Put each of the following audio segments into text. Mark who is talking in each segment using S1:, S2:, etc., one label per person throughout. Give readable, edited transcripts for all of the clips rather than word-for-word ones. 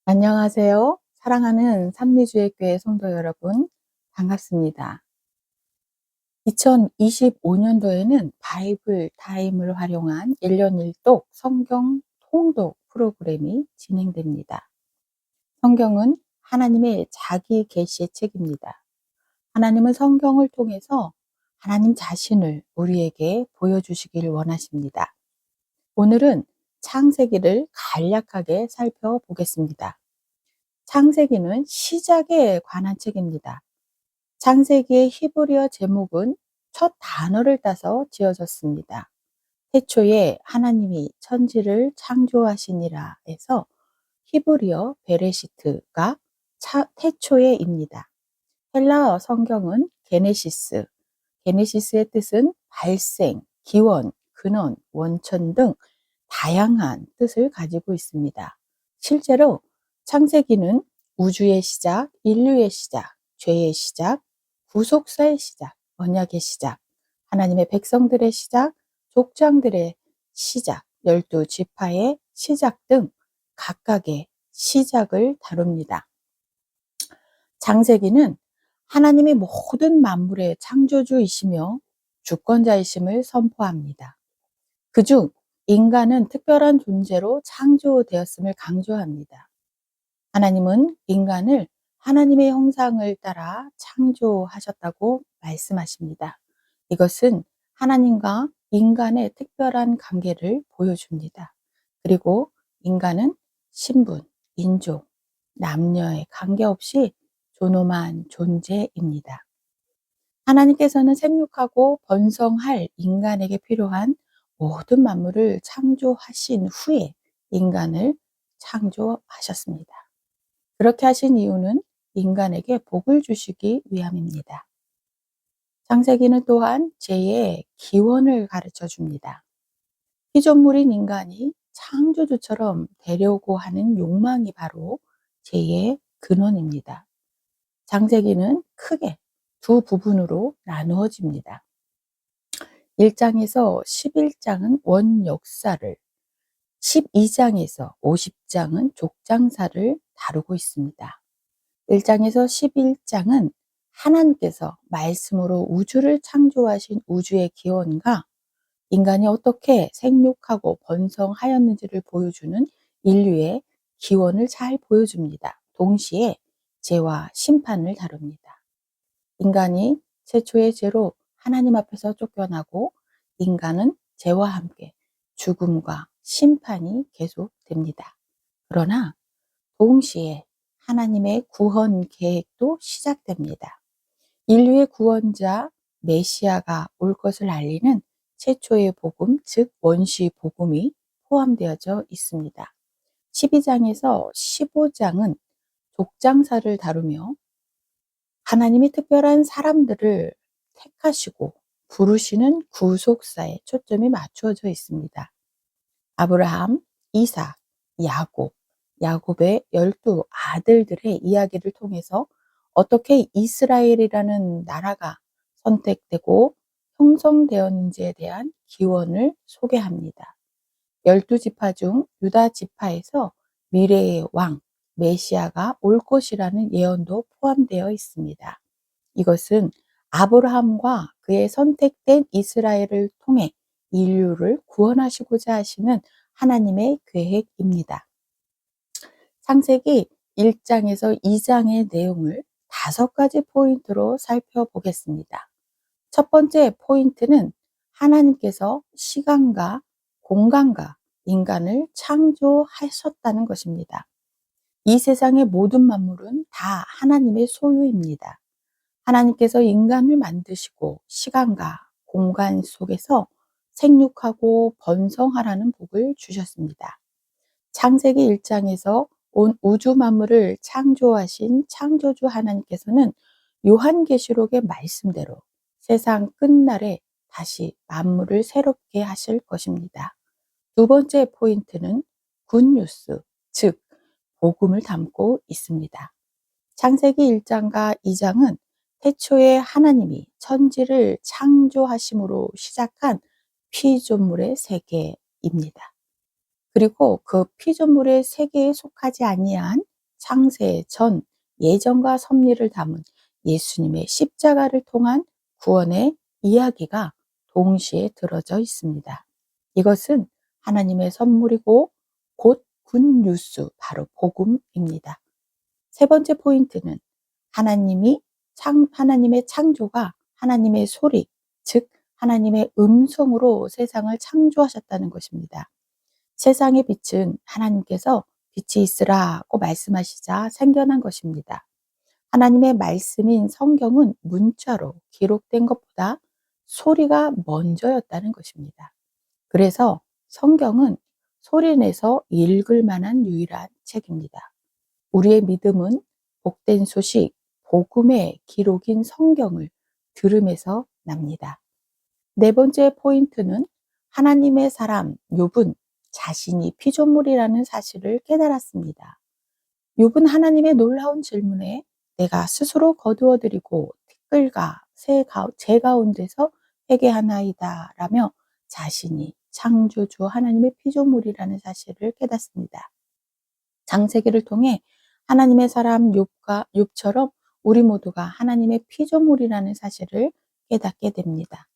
S1: 안녕하세요. 사랑하는 삼리주의교회 성도 여러분, 반갑습니다. 2025년도에는 바이블 타임을 활용한 1년 1독 성경 통독 프로그램이 진행됩니다. 성경은 하나님의 자기 계시의 책입니다. 하나님은 성경을 통해서 하나님 자신을 우리에게 보여주시길 원하십니다. 오늘은 창세기를 간략하게 살펴보겠습니다. 창세기는 시작에 관한 책입니다. 창세기의 히브리어 제목은 첫 단어를 따서 지어졌습니다. 태초에 하나님이 천지를 창조하시니라 해서 히브리어 베레시트가 태초에입니다. 헬라어 성경은 게네시스, 게네시스의 뜻은 발생, 기원, 근원, 원천 등 다양한 뜻을 가지고 있습니다. 실제로 창세기는 우주의 시작, 인류의 시작, 죄의 시작, 구속사의 시작, 언약의 시작, 하나님의 백성들의 시작, 족장들의 시작, 12지파의 시작 등 각각의 시작을 다룹니다. 창세기는 하나님이 모든 만물의 창조주이시며 주권자이심을 선포합니다. 그중 인간은 특별한 존재로 창조되었음을 강조합니다. 하나님은 인간을 하나님의 형상을 따라 창조하셨다고 말씀하십니다. 이것은 하나님과 인간의 특별한 관계를 보여줍니다. 그리고 인간은 신분, 인종, 남녀에 관계없이 존엄한 존재입니다. 하나님께서는 생육하고 번성할 인간에게 필요한 모든 만물을 창조하신 후에 인간을 창조하셨습니다. 그렇게 하신 이유는 인간에게 복을 주시기 위함입니다. 창세기는 또한 죄의 기원을 가르쳐 줍니다. 피조물인 인간이 창조주처럼 되려고 하는 욕망이 바로 죄의 근원입니다. 창세기는 크게 두 부분으로 나누어집니다. 1장에서 11장은 원역사를, 12장에서 50장은 족장사를 다루고 있습니다. 1장에서 11장은 하나님께서 말씀으로 우주를 창조하신 우주의 기원과 인간이 어떻게 생육하고 번성하였는지를 보여주는 인류의 기원을 잘 보여줍니다. 동시에 죄와 심판을 다룹니다. 인간이 최초의 죄로 하나님 앞에서 쫓겨나고 인간은 죄와 함께 죽음과 심판이 계속됩니다. 그러나 동시에 하나님의 구원 계획도 시작됩니다. 인류의 구원자 메시아가 올 것을 알리는 최초의 복음, 즉 원시 복음이 포함되어져 있습니다. 12장에서 15장은 족장사를 다루며 하나님이 특별한 사람들을 택하시고 부르시는 구속사에 초점이 맞추어져 있습니다. 아브라함, 이삭, 야곱, 야곱의 12 아들들의 이야기를 통해서 어떻게 이스라엘이라는 나라가 선택되고 형성되었는지에 대한 기원을 소개합니다. 12지파 중 유다 지파에서 미래의 왕, 메시아가 올 것이라는 예언도 포함되어 있습니다. 이것은 아브라함과 그의 선택된 이스라엘을 통해 인류를 구원하시고자 하시는 하나님의 계획입니다. 창세기 1장에서 2장의 내용을 5가지 포인트로 살펴보겠습니다. 첫 번째 포인트는 하나님께서 시간과 공간과 인간을 창조하셨다는 것입니다. 이 세상의 모든 만물은 다 하나님의 소유입니다. 하나님께서 인간을 만드시고 시간과 공간 속에서 생육하고 번성하라는 복을 주셨습니다. 창세기 1장에서 온 우주 만물을 창조하신 창조주 하나님께서는 요한계시록의 말씀대로 세상 끝날에 다시 만물을 새롭게 하실 것입니다. 두 번째 포인트는 굿뉴스, 즉 복음을 담고 있습니다. 창세기 1장과 2장은 태초에 하나님이 천지를 창조하심으로 시작한 피조물의 세계입니다. 그리고 그 피조물의 세계에 속하지 아니한 창세 전 예정과 섭리를 담은 예수님의 십자가를 통한 구원의 이야기가 동시에 들어져 있습니다. 이것은 하나님의 선물이고 곧 굿뉴스, 바로 복음입니다. 세 번째 포인트는 하나님의 창조가 하나님의 소리, 즉 하나님의 음성으로 세상을 창조하셨다는 것입니다. 세상의 빛은 하나님께서 빛이 있으라고 말씀하시자 생겨난 것입니다. 하나님의 말씀인 성경은 문자로 기록된 것보다 소리가 먼저였다는 것입니다. 그래서 성경은 소리내서 읽을 만한 유일한 책입니다. 우리의 믿음은 복된 소식, 복음의 기록인 성경을 들음에서 납니다. 네 번째 포인트는 하나님의 사람 욥은 자신이 피조물이라는 사실을 깨달았습니다. 욥은 하나님의 놀라운 질문에 내가 스스로 거두어드리고 티끌과 재 가운데서 회개하나이다 라며 자신이 창조주 하나님의 피조물이라는 사실을 깨닫습니다. 창세기를 통해 하나님의 사람 욥처럼 우리 모두가 하나님의 피조물이라는 사실을 깨닫게 됩니다.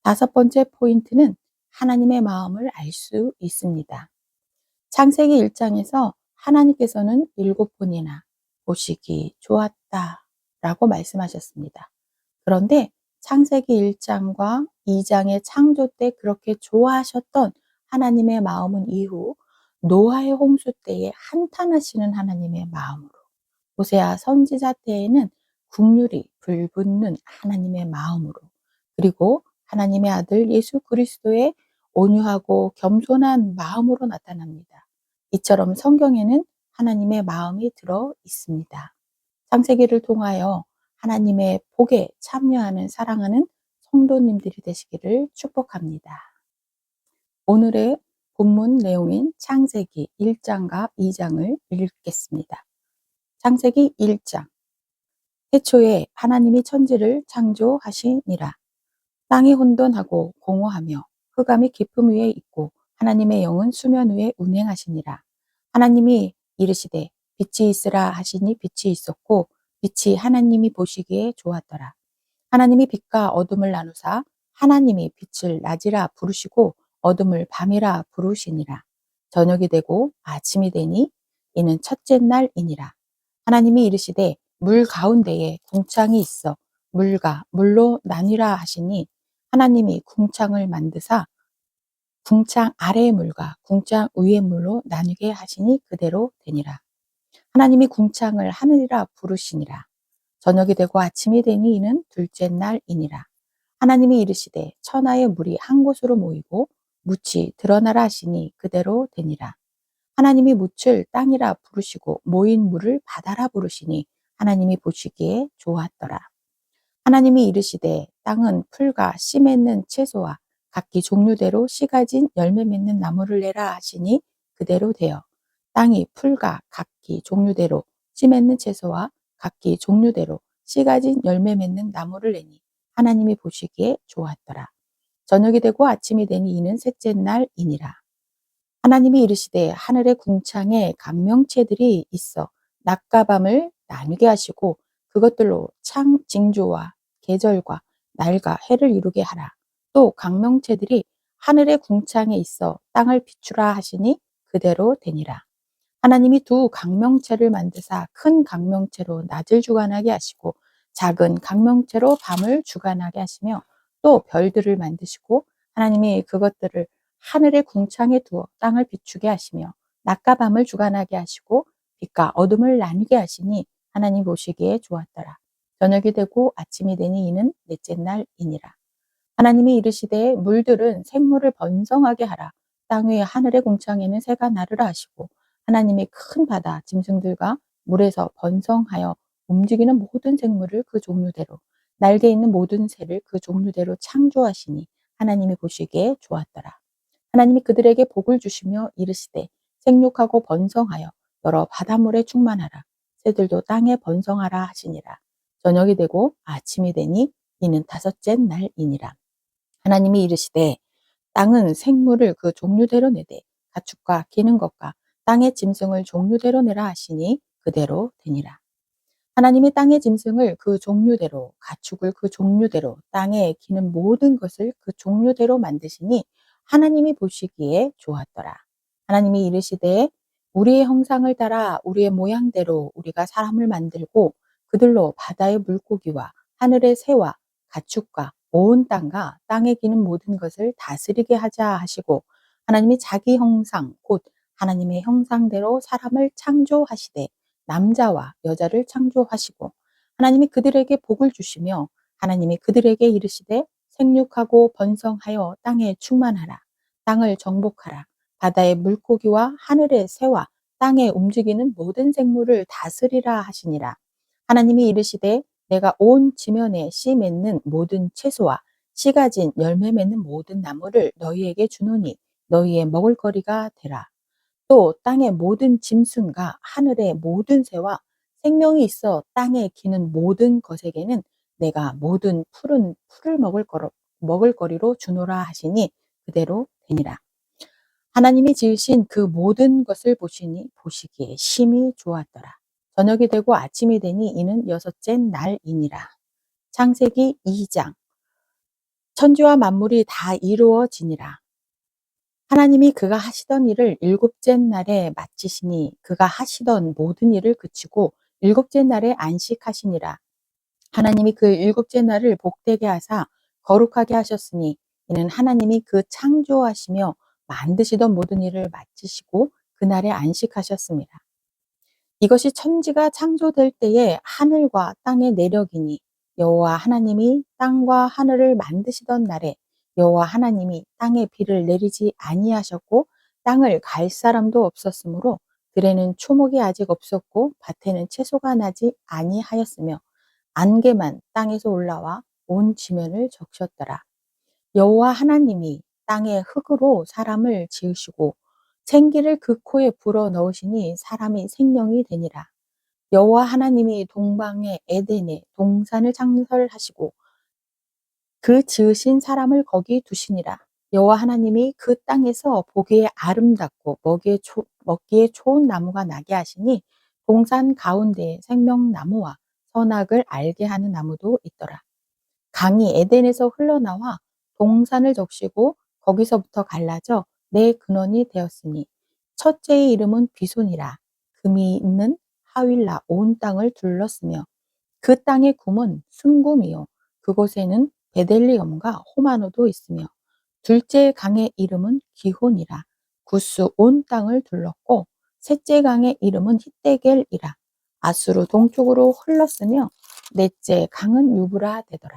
S1: 다섯 번째 포인트는 하나님의 마음을 알 수 있습니다. 창세기 1장에서 하나님께서는 7번이나 보시기 좋았다 라고 말씀하셨습니다. 그런데 창세기 1장과 2장의 창조 때 그렇게 좋아하셨던 하나님의 마음은 이후 노아의 홍수 때에 한탄하시는 하나님의 마음으로, 호세아 선지자 때에는 국률이 불붙는 하나님의 마음으로, 그리고 하나님의 아들 예수 그리스도의 온유하고 겸손한 마음으로 나타납니다. 이처럼 성경에는 하나님의 마음이 들어 있습니다. 창세기를 통하여 하나님의 복에 참여하는 사랑하는 성도님들이 되시기를 축복합니다. 오늘의 본문 내용인 창세기 1장과 2장을 읽겠습니다. 창세기 1장. 태초에 하나님이 천지를 창조하시니라. 땅이 혼돈하고 공허하며 흑암이 깊음 위에 있고 하나님의 영은 수면 위에 운행하시니라. 하나님이 이르시되 빛이 있으라 하시니 빛이 있었고 빛이 하나님이 보시기에 좋았더라. 하나님이 빛과 어둠을 나누사 하나님이 빛을 낮이라 부르시고 어둠을 밤이라 부르시니라. 저녁이 되고 아침이 되니 이는 첫째 날이니라. 하나님이 이르시되 물 가운데에 궁창이 있어 물과 물로 나뉘라 하시니 하나님이 궁창을 만드사 궁창 아래의 물과 궁창 위의 물로 나뉘게 하시니 그대로 되니라. 하나님이 궁창을 하늘이라 부르시니라. 저녁이 되고 아침이 되니 이는 둘째 날이니라. 하나님이 이르시되 천하의 물이 한 곳으로 모이고 묻이 드러나라 하시니 그대로 되니라. 하나님이 묻을 땅이라 부르시고 모인 물을 바다라 부르시니 하나님이 보시기에 좋았더라. 하나님이 이르시되 땅은 풀과 씨 맺는 채소와 각기 종류대로 씨 가진 열매 맺는 나무를 내라 하시니 그대로 되어 땅이 풀과 각기 종류대로 씨 맺는 채소와 각기 종류대로 씨 가진 열매 맺는 나무를 내니 하나님이 보시기에 좋았더라. 저녁이 되고 아침이 되니 이는 셋째 날이니라. 하나님이 이르시되 하늘의 궁창에 감명체들이 있어 낮과 밤을 나누게 하시고 그것들로 징조와 계절과 날과 해를 이루게 하라. 또 강명체들이 하늘의 궁창에 있어 땅을 비추라 하시니 그대로 되니라. 하나님이 두 강명체를 만드사 큰 강명체로 낮을 주관하게 하시고 작은 강명체로 밤을 주관하게 하시며 또 별들을 만드시고 하나님이 그것들을 하늘의 궁창에 두어 땅을 비추게 하시며 낮과 밤을 주관하게 하시고 빛과 어둠을 나누게 하시니 하나님 보시기에 좋았더라. 저녁이 되고 아침이 되니 이는 넷째 날이니라. 하나님이 이르시되 물들은 생물을 번성하게 하라. 땅 위에 하늘의 궁창에는 새가 나르라 하시고 하나님이 큰 바다 짐승들과 물에서 번성하여 움직이는 모든 생물을 그 종류대로 날개 있는 모든 새를 그 종류대로 창조하시니 하나님이 보시기에 좋았더라. 하나님이 그들에게 복을 주시며 이르시되 생육하고 번성하여 여러 바닷물에 충만하라. 새들도 땅에 번성하라 하시니라. 저녁이 되고 아침이 되니 이는 다섯째 날이니라. 하나님이 이르시되 땅은 생물을 그 종류대로 내되 가축과 기는 것과 땅의 짐승을 종류대로 내라 하시니 그대로 되니라. 하나님이 땅의 짐승을 그 종류대로, 가축을 그 종류대로, 땅에 기는 모든 것을 그 종류대로 만드시니 하나님이 보시기에 좋았더라. 하나님이 이르시되 우리의 형상을 따라 우리의 모양대로 우리가 사람을 만들고 그들로 바다의 물고기와 하늘의 새와 가축과 온 땅과 땅에 기는 모든 것을 다스리게 하자 하시고 하나님이 자기 형상 곧 하나님의 형상대로 사람을 창조하시되 남자와 여자를 창조하시고 하나님이 그들에게 복을 주시며 하나님이 그들에게 이르시되 생육하고 번성하여 땅에 충만하라. 땅을 정복하라. 바다의 물고기와 하늘의 새와 땅에 움직이는 모든 생물을 다스리라 하시니라. 하나님이 이르시되 내가 온 지면에 씨 맺는 모든 채소와 씨 가진 열매 맺는 모든 나무를 너희에게 주노니 너희의 먹을거리가 되라. 또 땅의 모든 짐승과 하늘의 모든 새와 생명이 있어 땅에 기는 모든 것에게는 내가 모든 푸른 풀을 먹을거리로 주노라 하시니 그대로 되니라. 하나님이 지으신 그 모든 것을 보시니 보시기에 심히 좋았더라. 저녁이 되고 아침이 되니 이는 여섯째 날이니라. 창세기 2장. 천지와 만물이 다 이루어지니라. 하나님이 그가 하시던 일을 일곱째 날에 마치시니 그가 하시던 모든 일을 그치고 일곱째 날에 안식하시니라. 하나님이 그 일곱째 날을 복되게 하사 거룩하게 하셨으니 이는 하나님이 그 창조하시며 만드시던 모든 일을 마치시고 그날에 안식하셨습니다. 이것이 천지가 창조될 때에 하늘과 땅의 내력이니 여호와 하나님이 땅과 하늘을 만드시던 날에 여호와 하나님이 땅에 비를 내리지 아니하셨고 땅을 갈 사람도 없었으므로 들에는 초목이 아직 없었고 밭에는 채소가 나지 아니하였으며 안개만 땅에서 올라와 온 지면을 적셨더라. 여호와 하나님이 땅의 흙으로 사람을 지으시고 생기를 그 코에 불어 넣으시니 사람이 생명이 되니라. 여호와 하나님이 동방의 에덴에 동산을 창설하시고 그 지으신 사람을 거기 두시니라. 여호와 하나님이 그 땅에서 보기에 아름답고 먹기에 좋은 나무가 나게 하시니 동산 가운데에 생명나무와 선악을 알게 하는 나무도 있더라. 강이 에덴에서 흘러나와 동산을 적시고 거기서부터 갈라져 내 근원이 되었으니 첫째의 이름은 비손이라. 금이 있는 하윌라 온 땅을 둘렀으며 그 땅의 굼은 순굼이요 그곳에는 베델리엄과 호마노도 있으며 둘째 강의 이름은 기혼이라. 구스 온 땅을 둘렀고 셋째 강의 이름은 히데겔이라. 아수르 동쪽으로 흘렀으며 넷째 강은 유브라 되더라.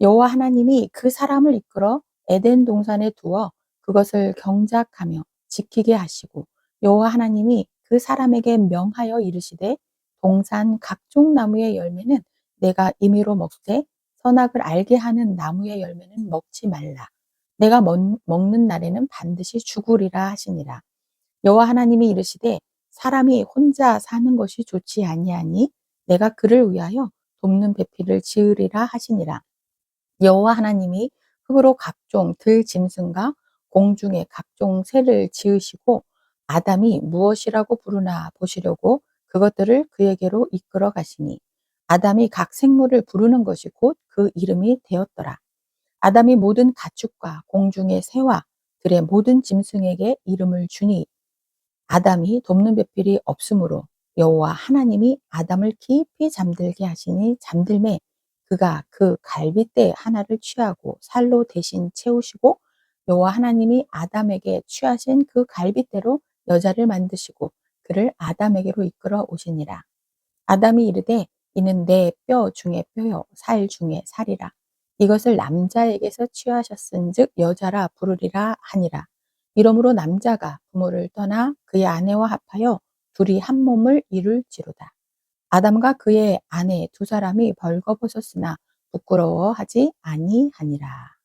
S1: 여호와 하나님이 그 사람을 이끌어 에덴 동산에 두어 그것을 경작하며 지키게 하시고 여호와 하나님이 그 사람에게 명하여 이르시되 동산 각종 나무의 열매는 내가 임의로 먹되 선악을 알게 하는 나무의 열매는 먹지 말라. 내가 먹는 날에는 반드시 죽으리라 하시니라. 여호와 하나님이 이르시되 사람이 혼자 사는 것이 좋지 아니하니 내가 그를 위하여 돕는 배필을 지으리라 하시니라. 여호와 하나님이 흙으로 각종 들 짐승과 공중의 각종 새를 지으시고 아담이 무엇이라고 부르나 보시려고 그것들을 그에게로 이끌어 가시니 아담이 각 생물을 부르는 것이 곧 그 이름이 되었더라. 아담이 모든 가축과 공중의 새와 들의 모든 짐승에게 이름을 주니 아담이 돕는 배필이 없으므로 여호와 하나님이 아담을 깊이 잠들게 하시니 잠들매 그가 그 갈빗대 하나를 취하고 살로 대신 채우시고 여호와 하나님이 아담에게 취하신 그 갈빗대로 여자를 만드시고 그를 아담에게로 이끌어 오시니라. 아담이 이르되 이는 내 뼈 중에 뼈요 살 중에 살이라. 이것을 남자에게서 취하셨은즉 여자라 부르리라 하니라. 이러므로 남자가 부모를 떠나 그의 아내와 합하여 둘이 한 몸을 이룰지로다. 아담과 그의 아내 두 사람이 벌거벗었으나 부끄러워하지 아니하니라.